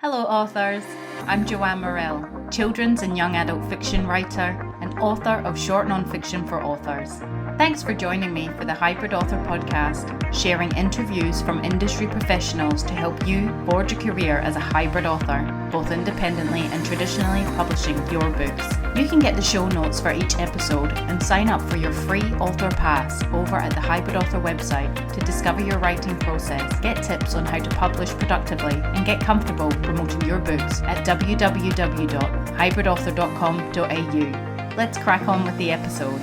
Hello, authors. I'm Joanne Morrell, children's and young adult fiction writer and author of short nonfiction for authors. Thanks for joining me for the Hybrid Author podcast, sharing interviews from industry professionals to help you forge a career as a hybrid author, both independently and traditionally publishing your books. You can get the show notes for each episode and sign up for your free author pass over at the Hybrid Author website to discover your writing process, get tips on how to publish productively, and get comfortable promoting your books at www.hybridauthor.com.au. Let's crack on with the episode.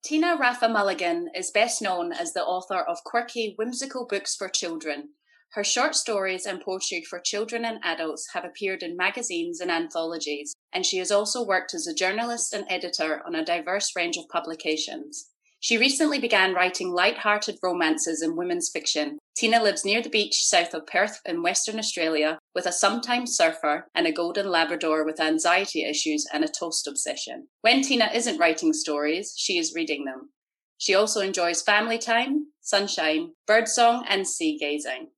Teena Raffa-Mulligan is best known as the author of quirky, whimsical books for children. Her short stories and poetry for children and adults have appeared in magazines and anthologies, and she has also worked as a journalist and editor on a diverse range of publications. She recently began writing light-hearted romances and women's fiction. Teena lives near the beach south of Perth in Western Australia with a sometime surfer and a golden Labrador with anxiety issues and a toast obsession. When Teena isn't writing stories, she is reading them. She also enjoys family time, sunshine, birdsong, and sea gazing.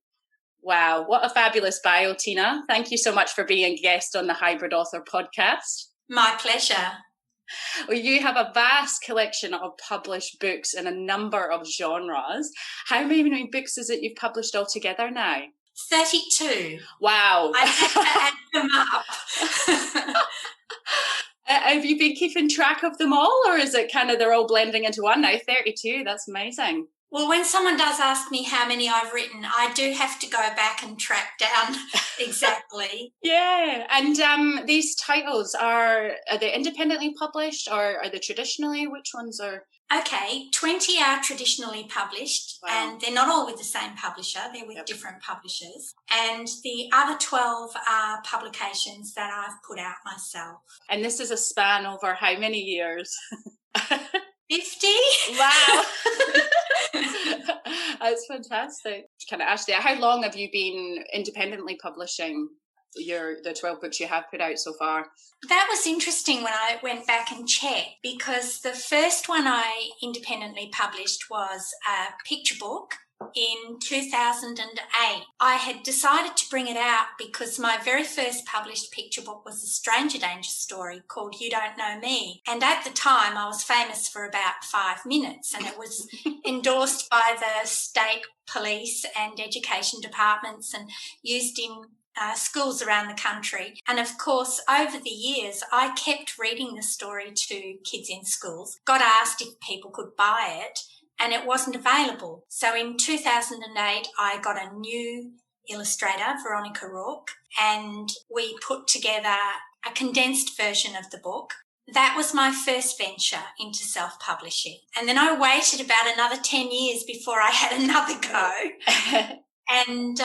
Wow, what a fabulous bio, Teena. Thank you so much for being a guest on the Hybrid Author podcast. My pleasure. Well, you have a vast collection of published books in a number of genres. How many books is it you've published altogether now? 32. Wow. I had to add them up. Have you been keeping track of them all, or is it kind of they're all blending into one now? 32, that's amazing. Well, when someone does ask me how many I've written, I do have to go back and track down exactly. Yeah, and these titles, are they independently published or are they traditionally? Which ones are? Okay, 20 are traditionally published. Wow. And they're not all with the same publisher, they're with different publishers. And the other 12 are publications that I've put out myself. And this is a span over how many years? 50? Wow. That's fantastic. Can I ask you, how long have you been independently publishing the 12 books you have put out so far? That was interesting when I went back and checked, because the first one I independently published was a picture book in 2008. I had decided to bring it out because my very first published picture book was a stranger danger story called You Don't Know Me. And at the time, I was famous for about 5 minutes, and it was endorsed by the state police and education departments and used in schools around the country. And of course, over the years, I kept reading the story to kids in schools, got asked if people could buy it, and it wasn't available. So in 2008, I got a new illustrator, Veronica Rourke, and we put together a condensed version of the book. That was my first venture into self-publishing. And then I waited about another 10 years before I had another go. And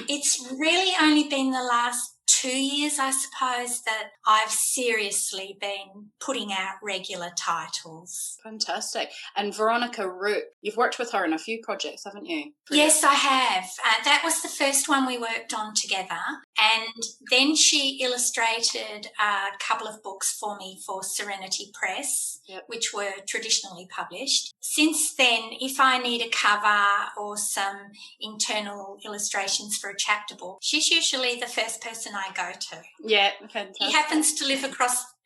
it's really only been the last 2 years, I suppose, that I've seriously been putting out regular titles. Fantastic. And Veronica Root, you've worked with her in a few projects, haven't you? Yes, I have. That was the first one we worked on together. And then she illustrated a couple of books for me for Serenity Press, which were traditionally published. Since then, if I need a cover or some internal illustrations for a chapter book, she's usually the first person I go to. Yeah, fantastic. She happens to live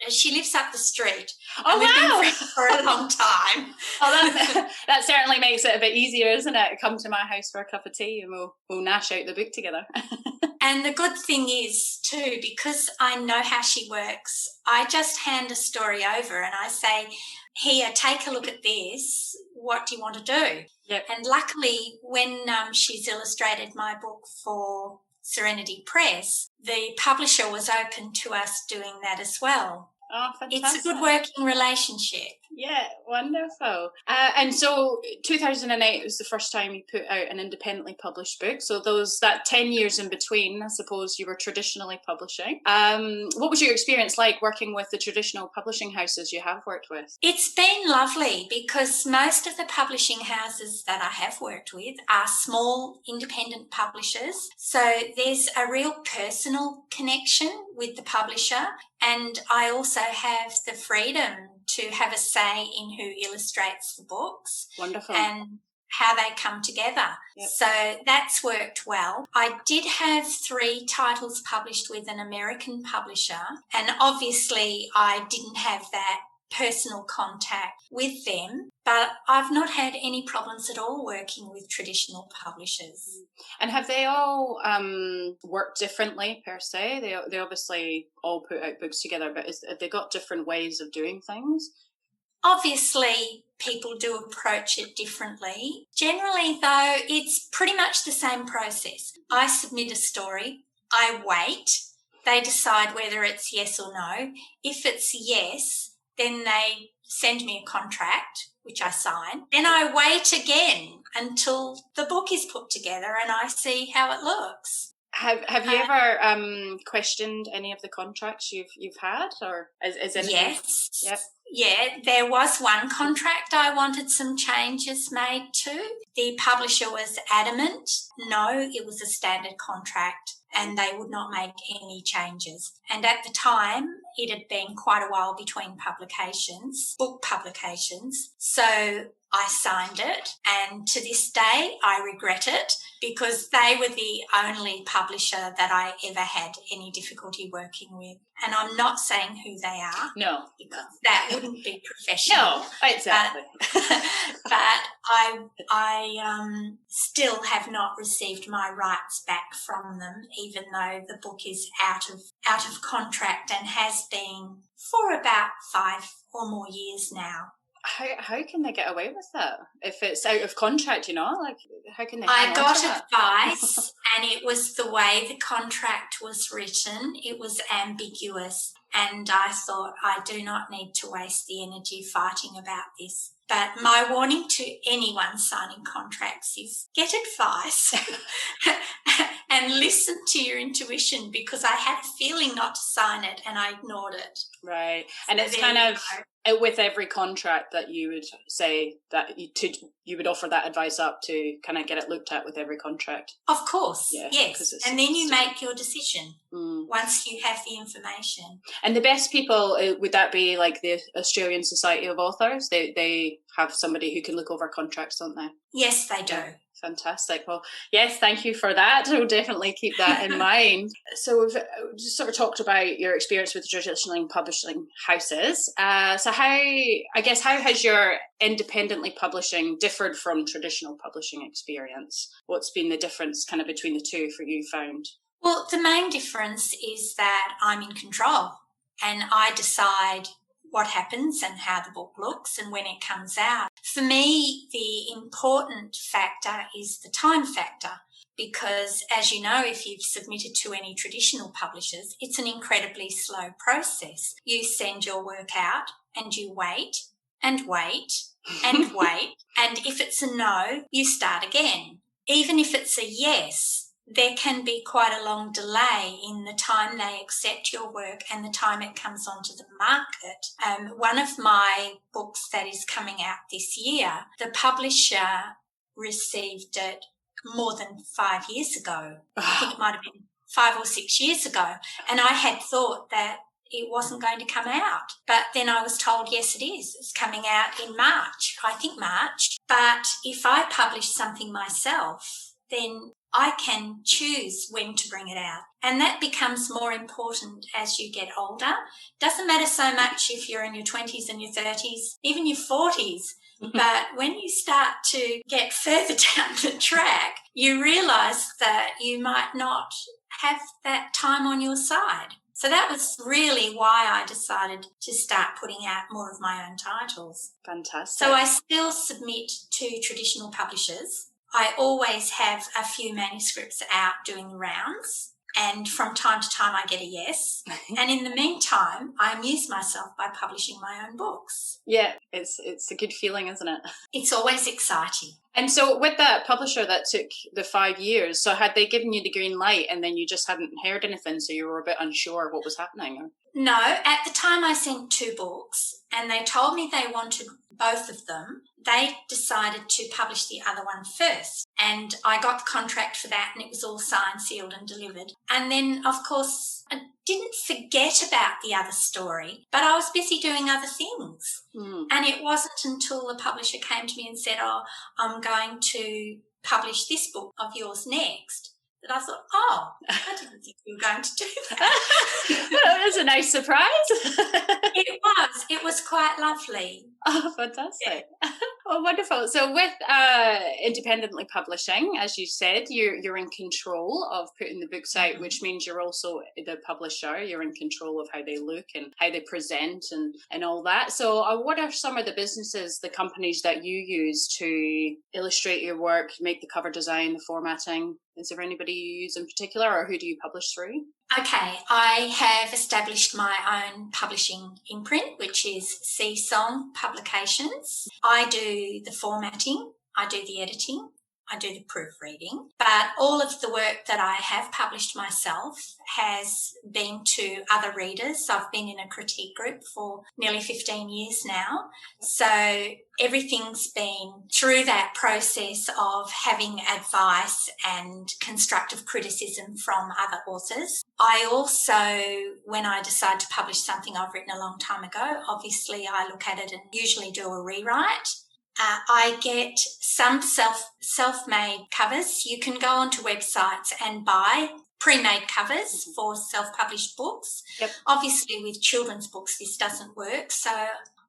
she lives up the street. Oh, We've wow. been friends for a long time. Oh, that certainly makes it a bit easier, isn't it? Come to my house for a cup of tea and we'll gnash out the book together. And the good thing is, too, because I know how she works, I just hand a story over and I say, here, take a look at this. What do you want to do? Yep. And luckily, when she's illustrated my book for Serenity Press, the publisher was open to us doing that as well. Oh, fantastic. It's a good working relationship. Yeah, wonderful. And so 2008 was the first time you put out an independently published book. So that 10 years in between, I suppose you were traditionally publishing. What was your experience like working with the traditional publishing houses you have worked with? It's been lovely because most of the publishing houses that I have worked with are small independent publishers. So there's a real personal connection with the publisher. And I also have the freedom to have a say in who illustrates the books. Wonderful. And how they come together. Yep. So that's worked well. I did have 3 titles published with an American publisher, and obviously I didn't have that personal contact with them, but I've not had any problems at all working with traditional publishers. And have they all worked differently per se? They obviously all put out books together, but have they got different ways of doing things? Obviously, people do approach it differently. Generally, though, it's pretty much the same process. I submit a story, I wait, they decide whether it's yes or no. If it's yes, then they send me a contract, which I sign. Then I wait again until the book is put together and I see how it looks. Have you ever questioned any of the contracts you've had, or is anything? Yes. Yep. Yeah, there was one contract I wanted some changes made to. The publisher was adamant, no, it was a standard contract and they would not make any changes. And at the time, it had been quite a while between publications, book publications. So I signed it, and to this day I regret it because they were the only publisher that I ever had any difficulty working with. And I'm not saying who they are. No. Because that wouldn't be professional. No, exactly. But I still have not received my rights back from them, even though the book is out of contract and has been for about 5 or more years now. How can they get away with that if it's out of contract? Like, how can they? I got advice, and it was the way the contract was written. It was ambiguous, and I thought, I do not need to waste the energy fighting about this. But my warning to anyone signing contracts is get advice and listen to your intuition, because I had a feeling not to sign it and I ignored it. Right. And it's kind of with every contract that you would say that you would offer that advice up to kind of get it looked at with every contract. Of course, yeah, yes. And then you make your decision once you have the information. And the best people, would that be like the Australian Society of Authors? They have somebody who can look over contracts, don't they? Yes, they do. Fantastic. Well, yes, thank you for that. We'll definitely keep that in mind. So we've just sort of talked about your experience with traditional publishing houses. So how has your independently publishing differed from traditional publishing experience? What's been the difference kind of between the two for you found? Well, the main difference is that I'm in control and I decide what happens and how the book looks and when it comes out. For me, the important factor is the time factor, because as you know, if you've submitted to any traditional publishers, it's an incredibly slow process. You send your work out and you wait and wait and wait, and if it's a no, you start again. Even if it's a yes, there can be quite a long delay in the time they accept your work and the time it comes onto the market. One of my books that is coming out this year, the publisher received it more than 5 years ago. I think it might have been 5 or 6 years ago. And I had thought that it wasn't going to come out. But then I was told, yes, it is. It's coming out in March, I think March. But if I publish something myself, then I can choose when to bring it out. And that becomes more important as you get older. Doesn't matter so much if you're in your 20s and your 30s, even your 40s. But when you start to get further down the track, you realise that you might not have that time on your side. So that was really why I decided to start putting out more of my own titles. Fantastic. So I still submit to traditional publishers. I always have a few manuscripts out doing the rounds, and from time to time I get a yes. And in the meantime, I amuse myself by publishing my own books. Yeah, it's a good feeling, isn't it? It's always exciting. And so with that publisher that took the 5 years, so had they given you the green light and then you just hadn't heard anything, so you were a bit unsure what was happening? No, at the time I sent 2 books and they told me they wanted both of them, they decided to publish the other one first. And I got the contract for that, and it was all signed, sealed and delivered. And then, of course, I didn't forget about the other story, but I was busy doing other things. And it wasn't until the publisher came to me and said, "Oh, I'm going to publish this book of yours next," that I thought, "Oh, I didn't think you were going to do that." That was a nice surprise. It was quite lovely. Oh, fantastic. Yeah. Oh, wonderful. So with independently publishing, as you said, you're in control of putting the books out, which means you're also the publisher. You're in control of how they look and how they present and all that. So what are some of the businesses, the companies that you use to illustrate your work, make the cover design, the formatting? Is there anybody you use in particular, or who do you publish through? Okay, I have established my own publishing imprint, which is Seasong Publications. I do the formatting, I do the editing, I do the proofreading, but all of the work that I have published myself has been to other readers. I've been in a critique group for nearly 15 years now. So everything's been through that process of having advice and constructive criticism from other authors. I also, when I decide to publish something I've written a long time ago, obviously I look at it and usually do a rewrite. I get some self-made covers. You can go onto websites and buy pre-made covers for self-published books. Yep. Obviously, with children's books, this doesn't work. So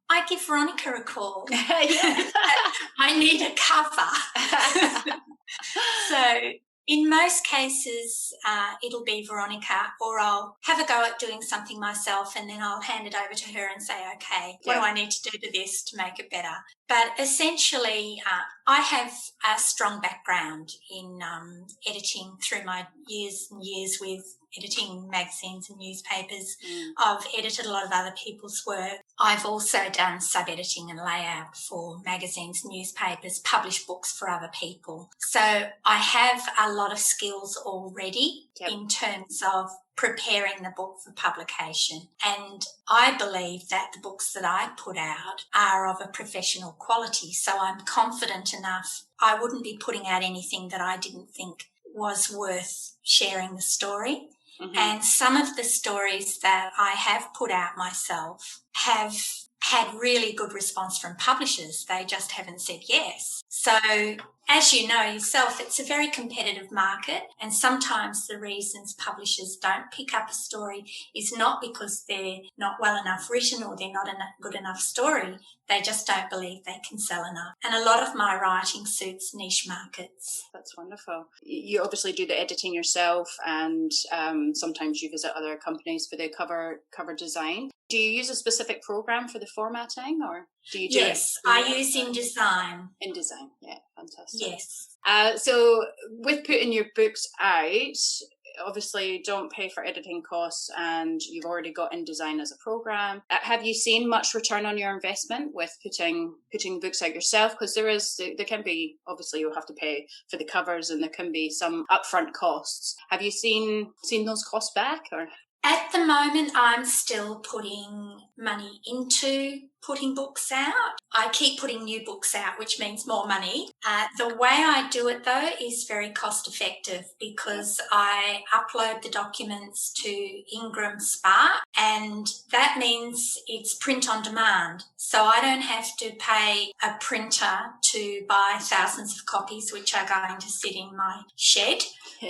I give Veronica a call. I need a cover. So in most cases, it'll be Veronica, or I'll have a go at doing something myself, and then I'll hand it over to her and say, "Okay, what do I need to do to this to make it better?" But essentially, I have a strong background in editing through my years and years with editing magazines and newspapers. I've edited a lot of other people's work. I've also done sub-editing and layout for magazines, newspapers, published books for other people. So I have a lot of skills already in terms of preparing the book for publication. And I believe that the books that I put out are of a professional quality. So I'm confident enough. I wouldn't be putting out anything that I didn't think was worth sharing the story. And some of the stories that I have put out myself have had really good response from publishers. They just haven't said yes. So as you know yourself, it's a very competitive market, and sometimes the reasons publishers don't pick up a story is not because they're not well enough written or they're not a good enough story. They just don't believe they can sell enough. And a lot of my writing suits niche markets. That's wonderful. You obviously do the editing yourself, and sometimes you visit other companies for the cover design. Do you use a specific program for the formatting, or do you do Yes, I use InDesign. InDesign, yeah, fantastic. Yes. So with putting your books out, obviously you don't pay for editing costs, and you've already got InDesign as a program. Have you seen much return on your investment with putting books out yourself? Because there can be, obviously you'll have to pay for the covers, and there can be some upfront costs. Have you seen those costs back, or? At the moment, I'm still putting money into putting books out. I keep putting new books out, which means more money. The way I do it, though, is very cost effective because I upload the documents to Ingram Spark, and that means it's print on demand. So I don't have to pay a printer to buy thousands of copies, which are going to sit in my shed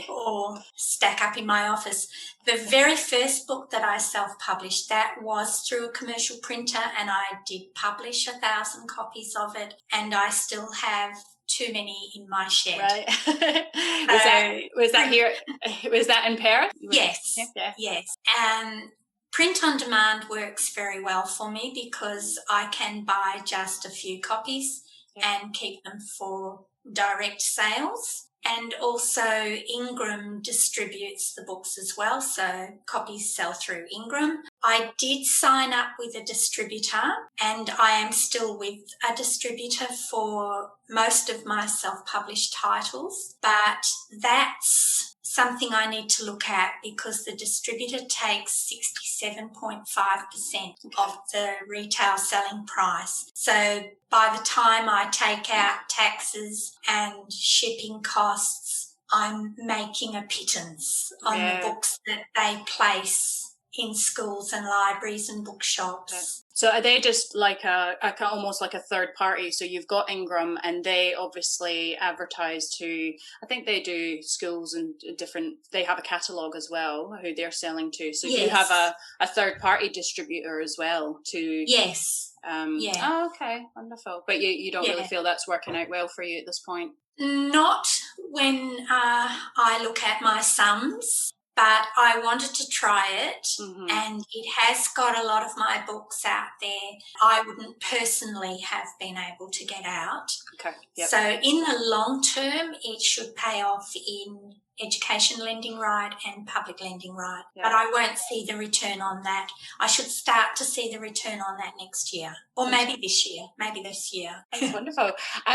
or stack up in my office. The very first book that I self-published, that was through a commercial printer, and I did publish 1,000 copies of it, and I still have too many in my shed. Right. Was that here? Was that in Paris? Yes. Yeah. Yes. And print on demand works very well for me because I can buy just a few copies and keep them for direct sales. And also Ingram distributes the books as well, so copies sell through Ingram. I did sign up with a distributor, and I am still with a distributor for most of my self-published titles, but that's something I need to look at because the distributor takes 67.5% of the retail selling price. So by the time I take out taxes and shipping costs, I'm making a pittance on the books that they place in schools and libraries and bookshops. So are they just like almost like a third party? So you've got Ingram, and they obviously advertise to, I think they do schools and they have a catalogue as well, who they're selling to. So you have a third party distributor as well to... Yes. Oh, okay, wonderful. But you don't really feel that's working out well for you at this point? Not when I look at my sums. But I wanted to try it, and it has got a lot of my books out there I wouldn't personally have been able to get out. Okay. Yep. So in the long term, it should pay off in education lending right and public lending right. Yep. But I won't see the return on that. I should start to see the return on that next year, or maybe this year. That's wonderful.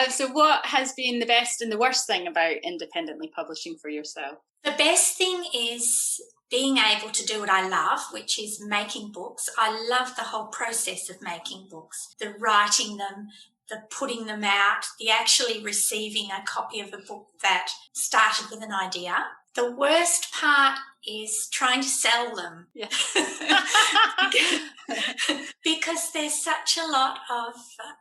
So what has been the best and the worst thing about independently publishing for yourself? The best thing is being able to do what I love, which is making books. I love the whole process of making books, the writing them, the putting them out, the actually receiving a copy of a book that started with an idea. The worst part is trying to sell them. Yeah. Because there's such a lot of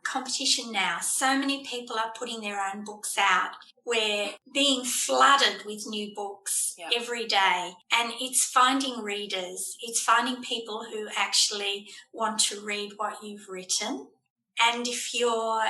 competition now. So many people are putting their own books out. We're being flooded with new books every day, and it's finding readers. It's finding people who actually want to read what you've written. And if you're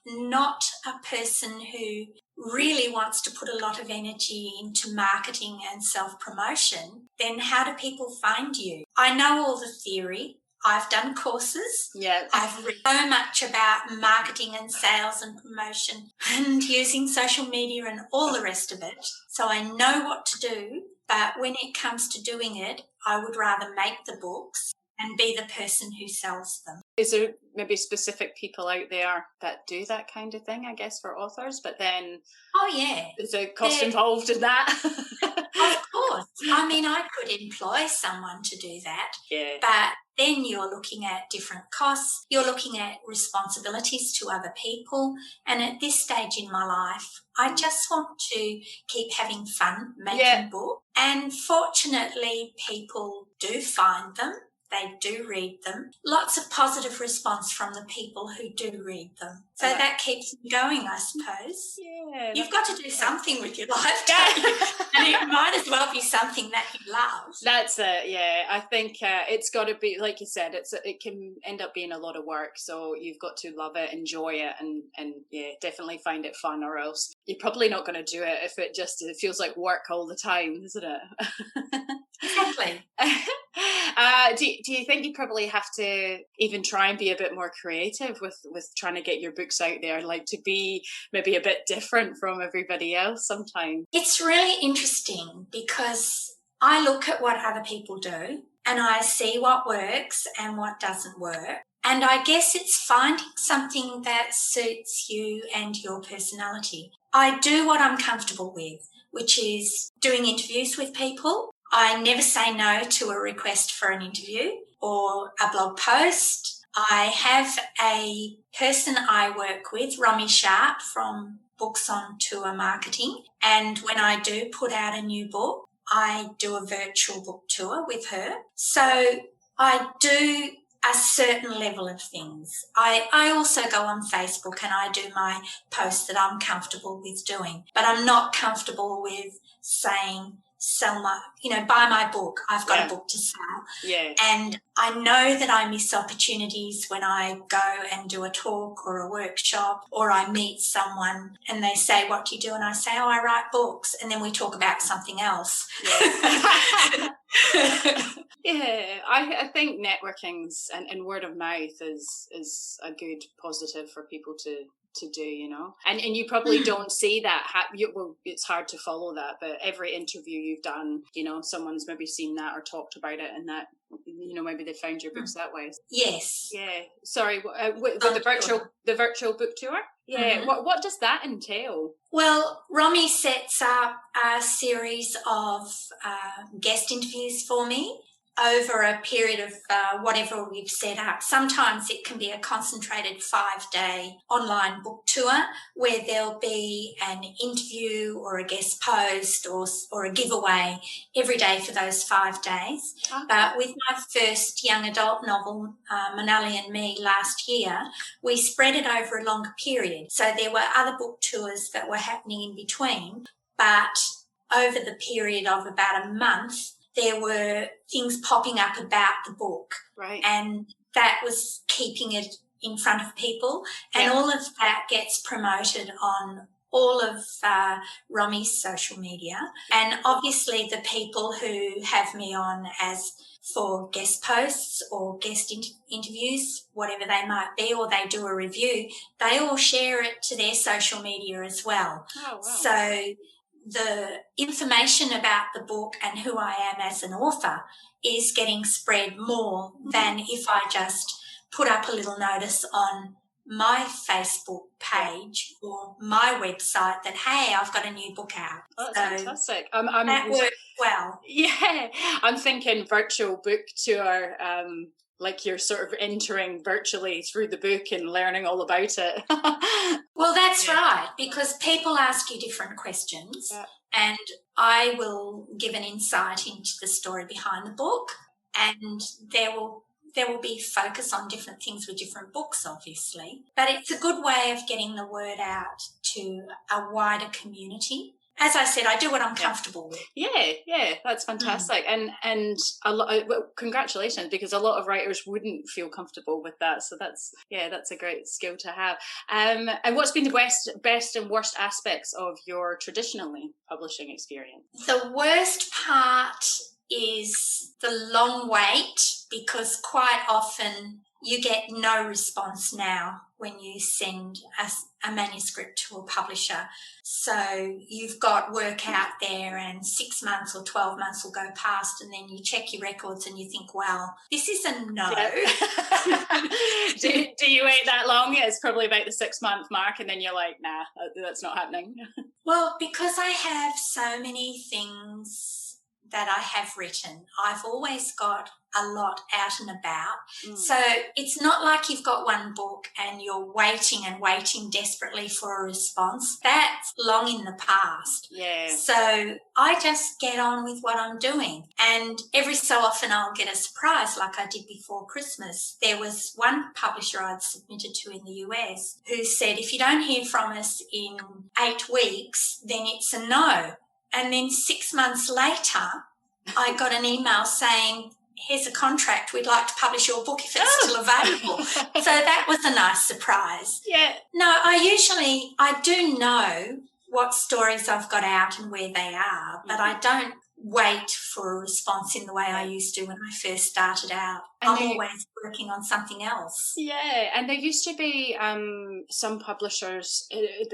not a person who really wants to put a lot of energy into marketing and self-promotion, then how do people find you? I know all the theory. I've done courses. Yeah. I've read so much about marketing and sales and promotion and using social media and all the rest of it. So I know what to do, but when it comes to doing it, I would rather make the books and be the person who sells them. Is there maybe specific people out there that do that kind of thing, I guess, for authors? But then... Oh, yeah. Is there cost involved in that? Of course. I mean, I could employ someone to do that. Yeah. But then you're looking at different costs. You're looking at responsibilities to other people. And at this stage in my life, I just want to keep having fun making books. And fortunately, people do find them. They do read them. Lots of positive response from the people who do read them. So that keeps me going, I suppose. Yeah. You've got to do something with your life, don't you? And it might as well be something that you love. That's it, yeah. I think it's got to be, like you said, it can end up being a lot of work. So you've got to love it, enjoy it, and definitely find it fun, or else you're probably not going to do it if it feels like work all the time, isn't it? Exactly. Do you think you probably have to even try and be a bit more creative with trying to get your books out there, like to be maybe a bit different from everybody else sometimes? It's really interesting because I look at what other people do and I see what works and what doesn't work. And I guess it's finding something that suits you and your personality. I do what I'm comfortable with, which is doing interviews with people. I never say no to a request for an interview or a blog post. I have a person I work with, Romy Sharp from Books on Tour Marketing, and when I do put out a new book, I do a virtual book tour with her. So I do a certain level of things. I also go on Facebook and I do my posts that I'm comfortable with doing, but I'm not comfortable with saying, buy my book. I've got a book to sell. Yeah. And I know that I miss opportunities when I go and do a talk or a workshop, or I meet someone and they say, what do you do? And I say, I write books. And then we talk about something else. Yeah. I think networking's and word of mouth is a good positive for people to do, and you probably don't see that it's hard to follow that, but every interview you've done, someone's maybe seen that or talked about it, and that maybe they found your books that way. Yes. Yeah. Sorry, with the virtual book tour. Yeah. What does that entail? Well, Romy sets up a series of guest interviews for me over a period of whatever we've set up. Sometimes it can be a concentrated 5-day online book tour where there'll be an interview or a guest post or a giveaway every day for those 5 days. Okay. But with my first young adult novel, Manali and Me, last year, we spread it over a longer period. So there were other book tours that were happening in between, but over the period of about a month, there were things popping up about the book. Right. And that was keeping it in front of people. And all of that gets promoted on all of Romy's social media. And obviously the people who have me on as for guest posts or guest interviews, whatever they might be, or they do a review, they all share it to their social media as well. Oh, wow. So the information about the book and who I am as an author is getting spread more than if I just put up a little notice on my Facebook page or my website that, hey, I've got a new book out. Oh, that's fantastic. That worked well. Yeah, I'm thinking virtual book tour, like you're sort of entering virtually through the book and learning all about it. Well, that's right, because people ask you different questions and I will give an insight into the story behind the book, and there will be focus on different things with different books, obviously. But it's a good way of getting the word out to a wider community. As I said, I do what I'm comfortable with. Yeah, that's fantastic. And a lot. Well, congratulations, because a lot of writers wouldn't feel comfortable with that. So that's a great skill to have. And what's been the best and worst aspects of your traditionally publishing experience? The worst part is the long wait, because quite often you get no response now when you send a manuscript to a publisher. So you've got work out there and 6 months or 12 months will go past, and then you check your records and you think, well, this is a no. Do you wait that long? It's probably about the 6-month mark, and then you're like, nah, that's not happening. Well, because I have so many things that I have written, I've always got a lot out and about. So it's not like you've got one book and you're waiting and waiting desperately for a response. That's long in the past. Yeah. So I just get on with what I'm doing. And every so often I'll get a surprise, like I did before Christmas. There was one publisher I'd submitted to in the US who said, if you don't hear from us in 8 weeks, then it's a no. And then 6 months later, I got an email saying, here's a contract, we'd like to publish your book if it's still available. So that was a nice surprise. Yeah. No, I do know what stories I've got out and where they are, but I don't wait for a response in the way I used to when I first started out. I'm always working on something else. Yeah, and there used to be some publishers,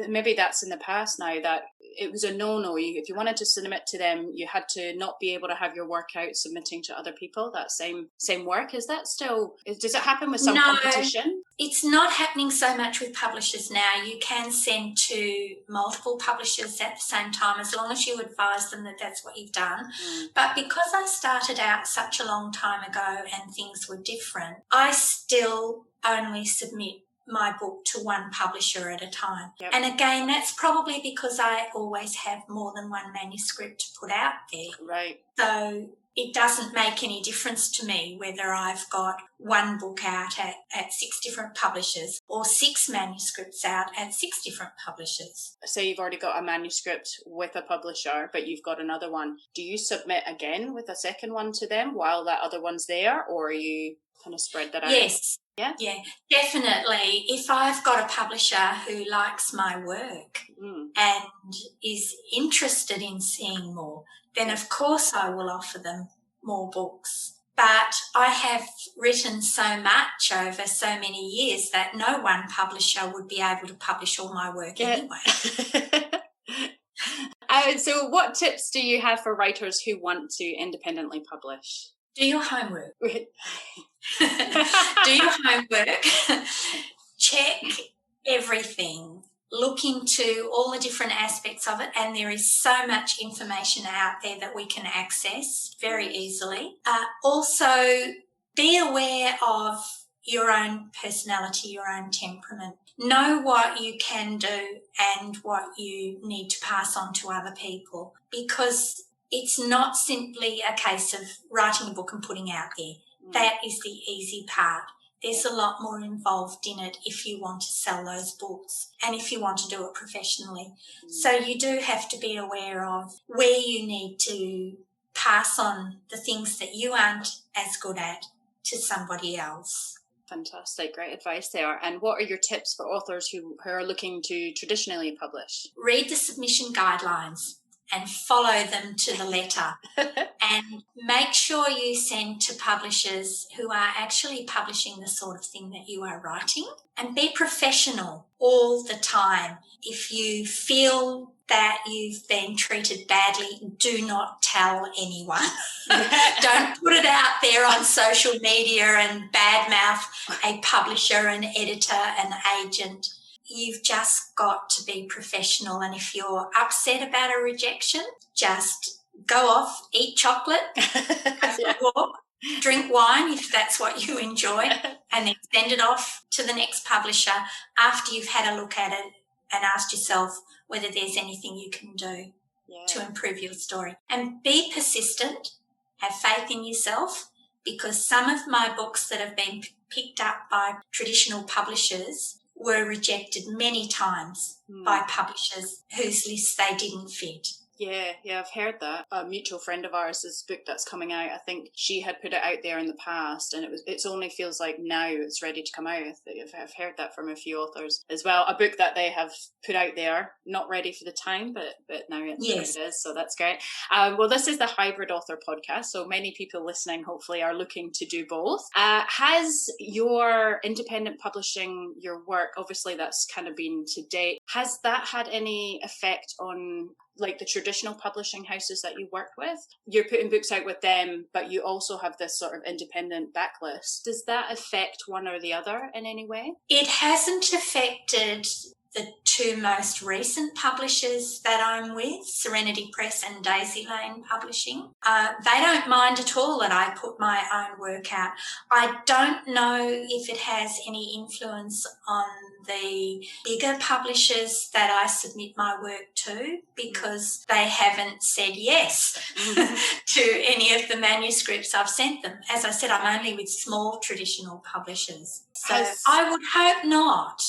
maybe that's in the past now, that it was a no-no. If you wanted to submit to them, you had to not be able to have your work out submitting to other people, that same work. Is that still, does it happen with some competition? It's not happening so much with publishers now. You can send to multiple publishers at the same time, as long as you advise them that that's what you've done. But because I started out such a long time ago and things were different, I still only submit my book to one publisher at a time. Yep. And again, that's probably because I always have more than one manuscript to put out there. Right. So it doesn't make any difference to me whether I've got one book out at 6 different publishers or 6 manuscripts out at 6 different publishers. So you've already got a manuscript with a publisher, but you've got another one. Do you submit again with a second one to them while that other one's there, or are you kind of spread that out? Yes. Yeah, definitely. If I've got a publisher who likes my work and is interested in seeing more, then of course I will offer them more books. But I have written so much over so many years that no one publisher would be able to publish all my work anyway. So what tips do you have for writers who want to independently publish? Do your homework. Do your homework. Check everything. Look into all the different aspects of it, and there is so much information out there that we can access very easily. Also, be aware of your own personality, your own temperament. Know what you can do and what you need to pass on to other people, because it's not simply a case of writing a book and putting out there. That is the easy part. There's a lot more involved in it if you want to sell those books and if you want to do it professionally. So you do have to be aware of where you need to pass on the things that you aren't as good at to somebody else. Fantastic, great advice there. And what are your tips for authors who are looking to traditionally publish? Read the submission guidelines and follow them to the letter. And make sure you send to publishers who are actually publishing the sort of thing that you are writing, and be professional all the time. If you feel that you've been treated badly, do not tell anyone. Don't put it out there on social media and badmouth a publisher, an editor, an agent. You've just got to be professional, and if you're upset about a rejection, just go off, eat chocolate, go for a walk, drink wine if that's what you enjoy, and then send it off to the next publisher after you've had a look at it and asked yourself whether there's anything you can do to improve your story. And be persistent, have faith in yourself, because some of my books that have been picked up by traditional publishers were rejected many times by publishers whose lists they didn't fit. Yeah, I've heard that. A mutual friend of ours, this book that's coming out, I think she had put it out there in the past, and it's only feels like now it's ready to come out. I've heard that from a few authors as well. A book that they have put out there, not ready for the time, but now it is, so that's great. Well, this is the Hybrid Author podcast, so many people listening hopefully are looking to do both. Has your independent publishing, your work, obviously that's kind of been to date, has that had any effect on like the traditional publishing houses that you work with? You're putting books out with them, but you also have this sort of independent backlist. Does that affect one or the other in any way? It hasn't affected the two most recent publishers that I'm with, Serenity Press and Daisy Lane Publishing. They don't mind at all that I put my own work out. I don't know if it has any influence on the bigger publishers that I submit my work to, because they haven't said yes to any of the manuscripts I've sent them. As I said, I'm only with small traditional publishers. So I would hope not,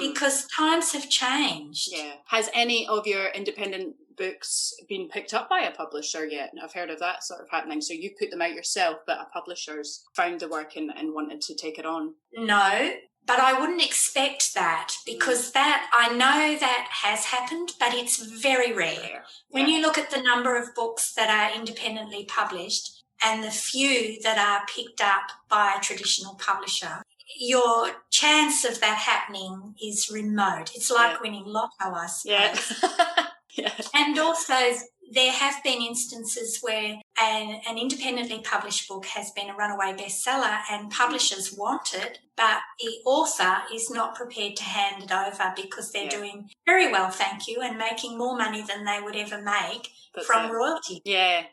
because times have changed. Yeah. Has any of your independent books been picked up by a publisher yet? I've heard of that sort of happening. So you put them out yourself, but a publisher's found the work and wanted to take it on. No, but I wouldn't expect that, because that, I know that has happened, but it's very rare. When you look at the number of books that are independently published and the few that are picked up by a traditional publisher, your chance of that happening is remote. It's like winning lotto, I suppose. And also, there have been instances where an independently published book has been a runaway bestseller and publishers want it, but the author is not prepared to hand it over because they're doing very well, thank you, and making more money than they would ever make from royalty. Yeah,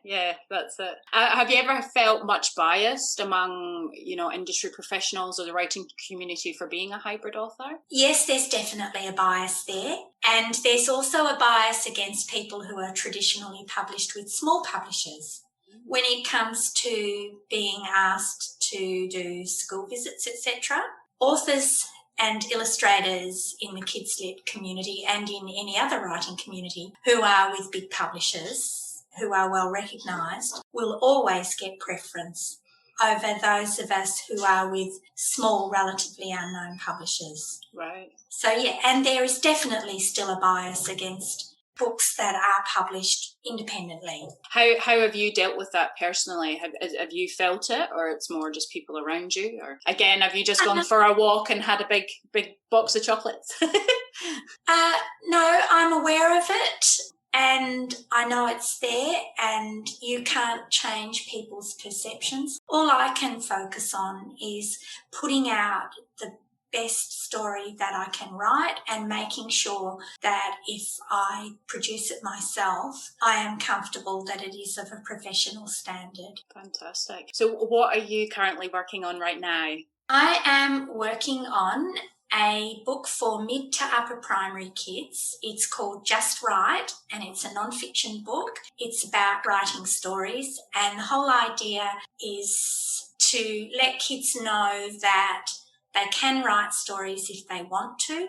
that's it. Have you ever felt much biased among, industry professionals or the writing community for being a hybrid author? Yes, there's definitely a bias there. And there's also a bias against people who are traditionally published with small publishers. When it comes to being asked to do school visits, etc., authors and illustrators in the kids lit community and in any other writing community who are with big publishers, who are well recognised, will always get preference over those of us who are with small, relatively unknown publishers. Right. So, and there is definitely still a bias against books that are published independently. How have you dealt with that personally? Have you felt it, or it's more just people around you? Or again, have you just gone for a walk and had a big box of chocolates? No, I'm aware of it. And I know it's there, and you can't change people's perceptions. All I can focus on is putting out the best story that I can write, and making sure that if I produce it myself, I am comfortable that it is of a professional standard. Fantastic. So what are you currently working on right now? I am working on a book for mid to upper primary kids. It's called Just Write, and it's a nonfiction book. It's about writing stories, and the whole idea is to let kids know that they can write stories if they want to,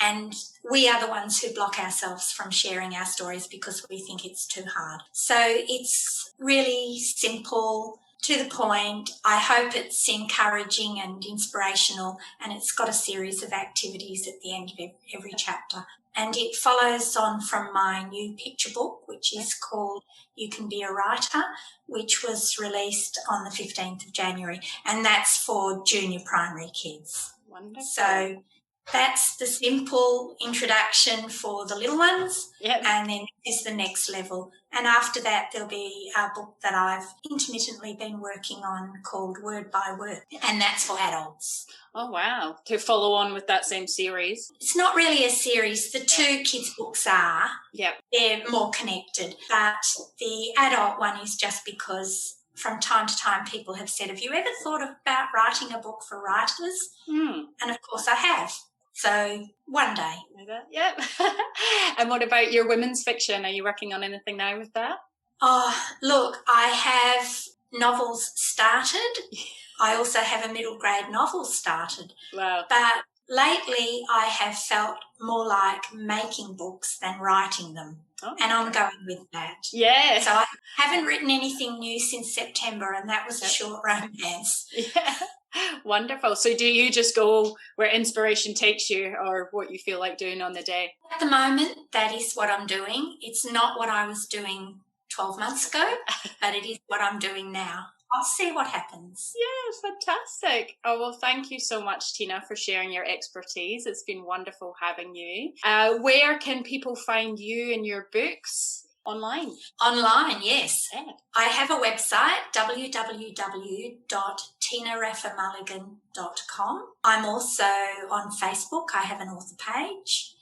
and we are the ones who block ourselves from sharing our stories because we think it's too hard. So it's really simple, to the point. I hope it's encouraging and inspirational, and it's got a series of activities at the end of every chapter. And it follows on from my new picture book, which is called You Can Be a Writer, which was released on the 15th of January, and that's for junior primary kids. Wonderful. So that's the simple introduction for the little ones, and then is the next level. And after that, there'll be a book that I've intermittently been working on called Word by Word, and that's for adults. Oh, wow. To follow on with that same series. It's not really a series. The two kids' books are. Yep. They're more connected. But the adult one is just because from time to time people have said, have you ever thought about writing a book for writers? And of course I have. So one day. Yep. And what about your women's fiction? Are you working on anything now with that? Oh, look, I have novels started. I also have a middle grade novel started. Wow. But lately I have felt more like making books than writing them. Oh, and I'm going with that. Yeah. So I haven't written anything new since September, and that was a short romance. Yeah. Wonderful. So do you just go where inspiration takes you, or what you feel like doing on the day? At the moment, that is what I'm doing. It's not what I was doing 12 months ago, but it is what I'm doing now. I'll see what happens. Yeah, fantastic. Oh, well, thank you so much, Teena, for sharing your expertise. It's been wonderful having you. Where can people find you and your books? Online? Online, yes. Yeah. I have a website, www.teenaraffa-mulligan.com. I'm also on Facebook. I have an author page.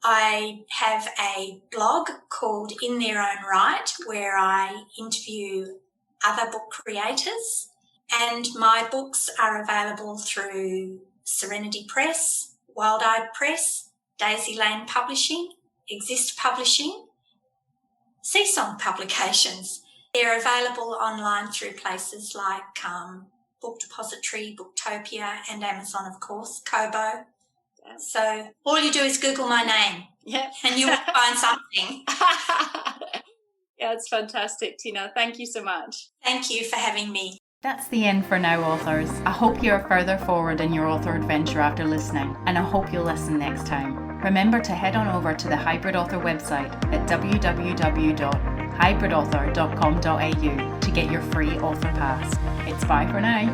I have a blog called In Their Own Right, where I interview other book creators. And my books are available through Serenity Press, Wild Eyed Press, Daisy Lane Publishing, Exist Publishing, Seasong Publications. They're available online through places like Book Depository, Booktopia, and Amazon, of course, Kobo. Yeah. So all you do is Google my name, and you will find something. Yeah, it's fantastic, Teena. Thank you so much. Thank you for having me. That's the end for now, authors. I hope you're further forward in your author adventure after listening, and I hope you'll listen next time. Remember to head on over to the Hybrid Author website at www.hybridauthor.com.au to get your free author pass. It's bye for now.